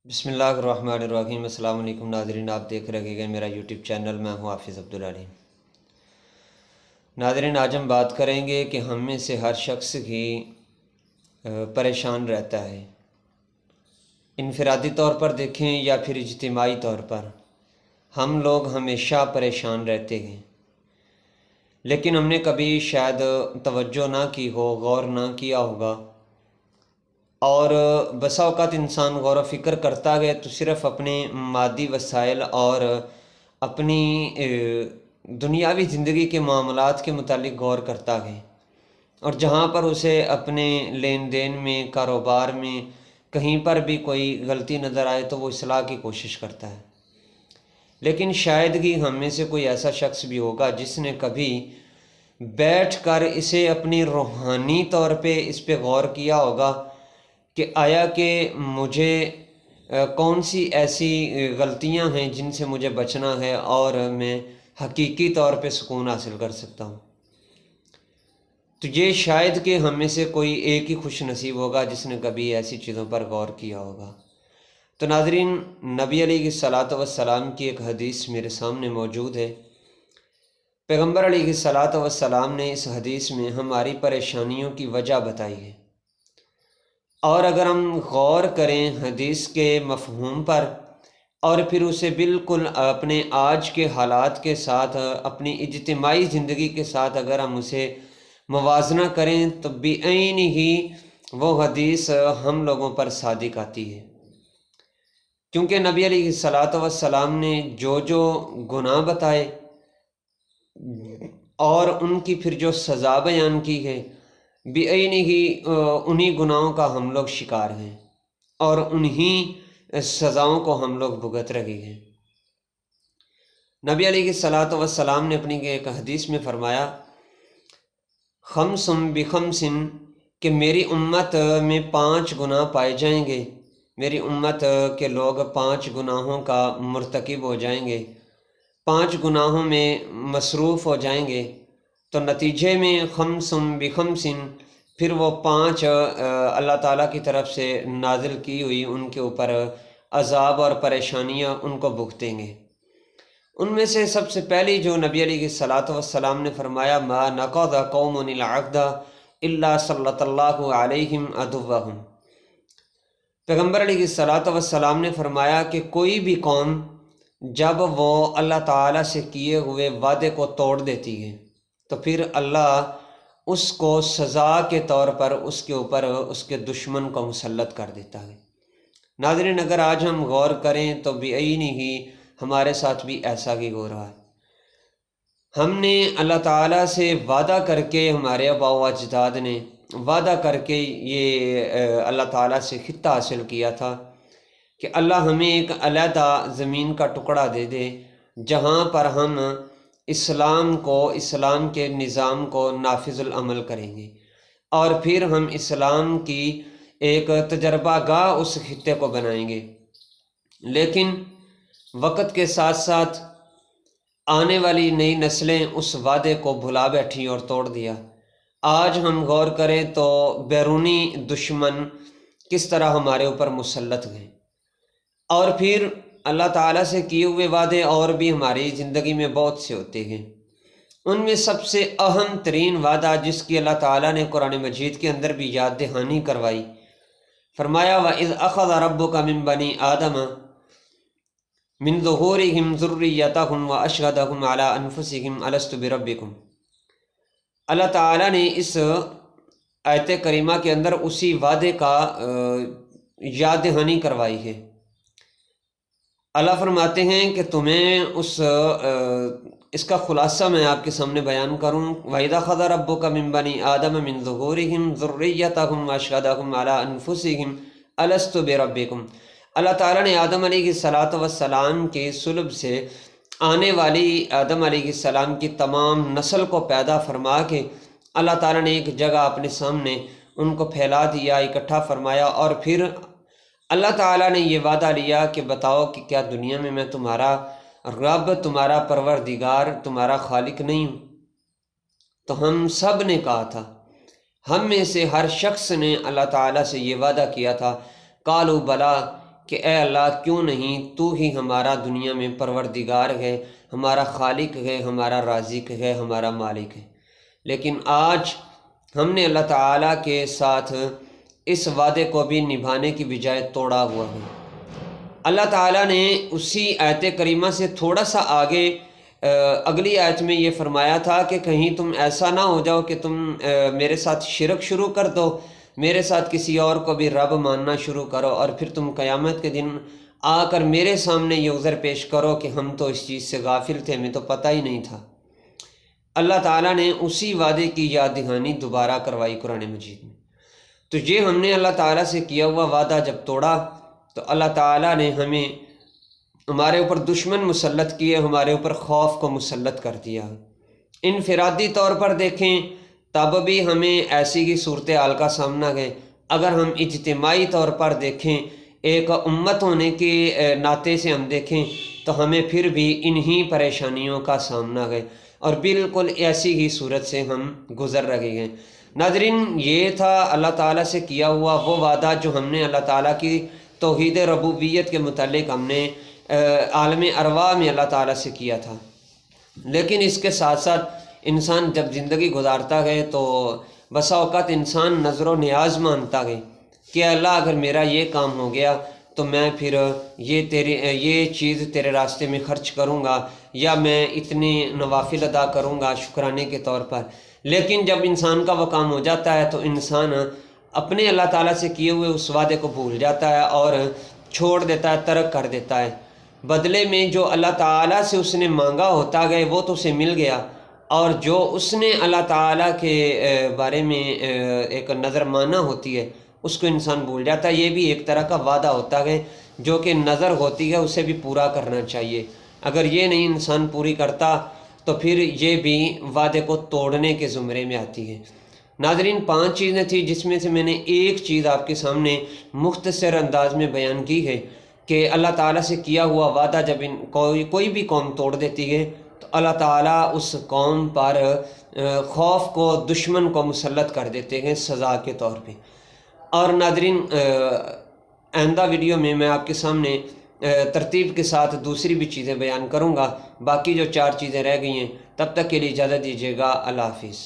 بسم اللہ الرحمن الرحیم۔ السلام علیکم ناظرین، آپ دیکھ رہے ہیں میرا یوٹیوب چینل، میں ہوں حافظ عبدالعلی۔ ناظرین، آج ہم بات کریں گے کہ ہم میں سے ہر شخص ہی پریشان رہتا ہے، انفرادی طور پر دیکھیں یا پھر اجتماعی طور پر ہم لوگ ہمیشہ پریشان رہتے ہیں، لیکن ہم نے کبھی شاید توجہ نہ کی ہو، غور نہ کیا ہوگا، اور بسا اوقات انسان غور و فکر کرتا گیا تو صرف اپنے مادی وسائل اور اپنی دنیاوی زندگی کے معاملات کے متعلق غور کرتا گیا، اور جہاں پر اسے اپنے لین دین میں، کاروبار میں کہیں پر بھی کوئی غلطی نظر آئے تو وہ اصلاح کی کوشش کرتا ہے۔ لیکن شاید ہی ہم میں سے کوئی ایسا شخص بھی ہوگا جس نے کبھی بیٹھ کر اسے اپنی روحانی طور پہ اس پہ غور کیا ہوگا کہ آیا کہ مجھے کون سی ایسی غلطیاں ہیں جن سے مجھے بچنا ہے اور میں حقیقی طور پہ سکون حاصل کر سکتا ہوں۔ تو یہ شاید کہ ہم میں سے کوئی ایک ہی خوش نصیب ہوگا جس نے کبھی ایسی چیزوں پر غور کیا ہوگا۔ تو ناظرین، نبی علیہ الصلاۃ والسلام کی ایک حدیث میرے سامنے موجود ہے۔ پیغمبر علیہ الصلاۃ والسلام نے اس حدیث میں ہماری پریشانیوں کی وجہ بتائی ہے، اور اگر ہم غور کریں حدیث کے مفہوم پر اور پھر اسے بالکل اپنے آج کے حالات کے ساتھ، اپنی اجتماعی زندگی کے ساتھ اگر ہم اسے موازنہ کریں تو بعین ہی وہ حدیث ہم لوگوں پر صادق آتی ہے، کیونکہ نبی علیہ الصلاۃ والسلام نے جو گناہ بتائے اور ان کی پھر جو سزا بیان کی ہے، بعین ہی انہی گناہوں کا ہم لوگ شکار ہیں اور انہی سزاؤں کو ہم لوگ بھگت رہے ہیں۔ نبی علیہ الصلاۃ والسلام نے اپنی ایک حدیث میں فرمایا، خمس بخمس، کہ میری امت میں 5 گناہ پائے جائیں گے، میری امت کے لوگ 5 گناہوں کا مرتکب ہو جائیں گے، 5 گناہوں میں مصروف ہو جائیں گے، تو نتیجے میں خمس بخمس، پھر وہ 5 اللہ تعالیٰ کی طرف سے نازل کی ہوئی ان کے اوپر عذاب اور پریشانیاں ان کو بھگتیں گے۔ ان میں سے سب سے پہلی جو نبی علیہ الصلاۃ والسلام نے فرمایا، ما نقض قوم العہد الا صلت اللہ علیہم عدوہم۔ پیغمبر علیہ الصلاۃ والسلام نے فرمایا کہ کوئی بھی قوم جب وہ اللہ تعالیٰ سے کیے ہوئے وعدے کو توڑ دیتی ہے تو پھر اللہ اس کو سزا کے طور پر اس کے اوپر اس کے دشمن کو مسلط کر دیتا ہے۔ ناظرین، اگر آج ہم غور کریں تو بعین ہی ہمارے ساتھ بھی ایسا ہی ہو رہا ہے۔ ہم نے اللہ تعالیٰ سے وعدہ کر کے، ہمارے آباء و اجداد نے وعدہ کر کے یہ اللہ تعالیٰ سے خطہ حاصل کیا تھا کہ اللہ ہمیں ایک علیحدہ زمین کا ٹکڑا دے دے جہاں پر ہم اسلام کو، اسلام کے نظام کو نافذ العمل کریں گے، اور پھر ہم اسلام کی ایک تجربہ گاہ اس خطے کو بنائیں گے۔ لیکن وقت کے ساتھ ساتھ آنے والی نئی نسلیں اس وعدے کو بھلا بیٹھی اور توڑ دیا۔ آج ہم غور کریں تو بیرونی دشمن کس طرح ہمارے اوپر مسلط ہیں، اور پھر اللہ تعالیٰ سے کیے ہوئے وعدے اور بھی ہماری زندگی میں بہت سے ہوتے ہیں۔ ان میں سب سے اہم ترین وعدہ جس کی اللہ تعالیٰ نے قرآن مجید کے اندر بھی یاد دہانی کروائی، فرمایا وَإِذْ أَخَذَ رَبُّكَ مِن بَنِي آدَمَ مِن ظُهُورِهِمْ ذُرِّيَّتَهُمْ وَأَشْهَدَهُمْ عَلَىٰ أَنفُسِهِمْ أَلَسْتُ بِرَبِّكُمْ۔ اللہ تعالیٰ نے اس آیت کریمہ کے اندر اسی وعدے کا یاد دہانی کروائی ہے۔ اللہ فرماتے ہیں کہ تمہیں اس کا خلاصہ میں آپ کے سامنے بیان کروں، وَإِذْ أَخَذَ رَبُّكَ مِن بَنِي آدَمَ مِن ظُهُورِهِمْ ذُرِّيَّتَهُمْ وَأَشْهَدَهُمْ عَلَىٰ أَنفُسِهِمْ أَلَسْتُ بِرَبِّكُمْ۔ اللہ تعالیٰ نے آدم علیہ الصلاۃ والسلام کے صلب سے آنے والی آدم علیہ السلام کی تمام نسل کو پیدا فرما کے اللہ تعالیٰ نے ایک جگہ اپنے سامنے ان کو پھیلا دیا، اکٹھا فرمایا، اور پھر اللہ تعالیٰ نے یہ وعدہ لیا کہ بتاؤ کہ کیا دنیا میں تمہارا رب، تمہارا پروردگار، تمہارا خالق نہیں ہوں؟ تو ہم سب نے کہا تھا، ہم میں سے ہر شخص نے اللہ تعالیٰ سے یہ وعدہ کیا تھا، قالوا بلا، کہ اے اللہ کیوں نہیں تو ہی ہمارا دنیا میں پروردگار ہے، ہمارا خالق ہے، ہمارا رازق ہے، ہمارا مالک ہے۔ لیکن آج ہم نے اللہ تعالیٰ کے ساتھ اس وعدے کو بھی نبھانے کی بجائے توڑا ہوا ہے۔ اللہ تعالیٰ نے اسی آیت کریمہ سے تھوڑا سا آگے اگلی آیت میں یہ فرمایا تھا کہ کہیں تم ایسا نہ ہو جاؤ کہ تم میرے ساتھ شرک شروع کر دو، میرے ساتھ کسی اور کو بھی رب ماننا شروع کرو، اور پھر تم قیامت کے دن آ کر میرے سامنے یہ عذر پیش کرو کہ ہم تو اس چیز سے غافل تھے، ہمیں تو پتہ ہی نہیں تھا۔ اللہ تعالیٰ نے اسی وعدے کی یاد دہانی دوبارہ کروائی قرآن مجید میں۔ تو یہ ہم نے اللہ تعالیٰ سے کیا ہوا وعدہ جب توڑا تو اللہ تعالیٰ نے ہمارے اوپر دشمن مسلط کیے، ہمارے اوپر خوف کو مسلط کر دیا۔ انفرادی طور پر دیکھیں تب بھی ہمیں ایسی ہی صورتحال کا سامنا ہے۔ اگر ہم اجتماعی طور پر دیکھیں، ایک امت ہونے کے ناطے سے ہم دیکھیں تو ہمیں پھر بھی انہی پریشانیوں کا سامنا ہے، اور بالکل ایسی ہی صورت سے ہم گزر رہے ہیں۔ ناظرین، یہ تھا اللہ تعالیٰ سے کیا ہوا وہ وعدہ جو ہم نے اللہ تعالیٰ کی توحید ربوبیت کے متعلق ہم نے عالم ارواح میں اللہ تعالیٰ سے کیا تھا۔ لیکن اس کے ساتھ ساتھ انسان جب زندگی گزارتا ہے تو بسا اوقات انسان نظر و نیاز مانتا ہے کہ اللہ اگر میرا یہ کام ہو گیا تو میں پھر یہ چیز تیرے راستے میں خرچ کروں گا، یا میں اتنے نوافل ادا کروں گا شکرانے کے طور پر۔ لیکن جب انسان کا وہ کام ہو جاتا ہے تو انسان اپنے اللہ تعالیٰ سے کیے ہوئے اس وعدے کو بھول جاتا ہے اور چھوڑ دیتا ہے، ترک کر دیتا ہے۔ بدلے میں جو اللہ تعالیٰ سے اس نے مانگا ہوتا ہے وہ تو اسے مل گیا، اور جو اس نے اللہ تعالیٰ کے بارے میں ایک نظر مانا ہوتی ہے اس کو انسان بھول جاتا ہے۔ یہ بھی ایک طرح کا وعدہ ہوتا ہے جو کہ نظر ہوتی ہے، اسے بھی پورا کرنا چاہیے۔ اگر یہ نہیں انسان پوری کرتا تو پھر یہ بھی وعدے کو توڑنے کے زمرے میں آتی ہے۔ ناظرین، 5 چیزیں تھیں جس میں سے میں نے ایک چیز آپ کے سامنے مختصر انداز میں بیان کی ہے کہ اللہ تعالیٰ سے کیا ہوا وعدہ جب کوئی بھی قوم توڑ دیتی ہے تو اللہ تعالیٰ اس قوم پر خوف کو، دشمن کو مسلط کر دیتے ہیں سزا کے طور پہ۔ اور ناظرین، آئندہ ویڈیو میں میں آپ کے سامنے ترتیب کے ساتھ دوسری بھی چیزیں بیان کروں گا۔ باقی جو 4 چیزیں رہ گئی ہیں تب تک کے لیے اجازت دیجیے گا۔ اللہ حافظ۔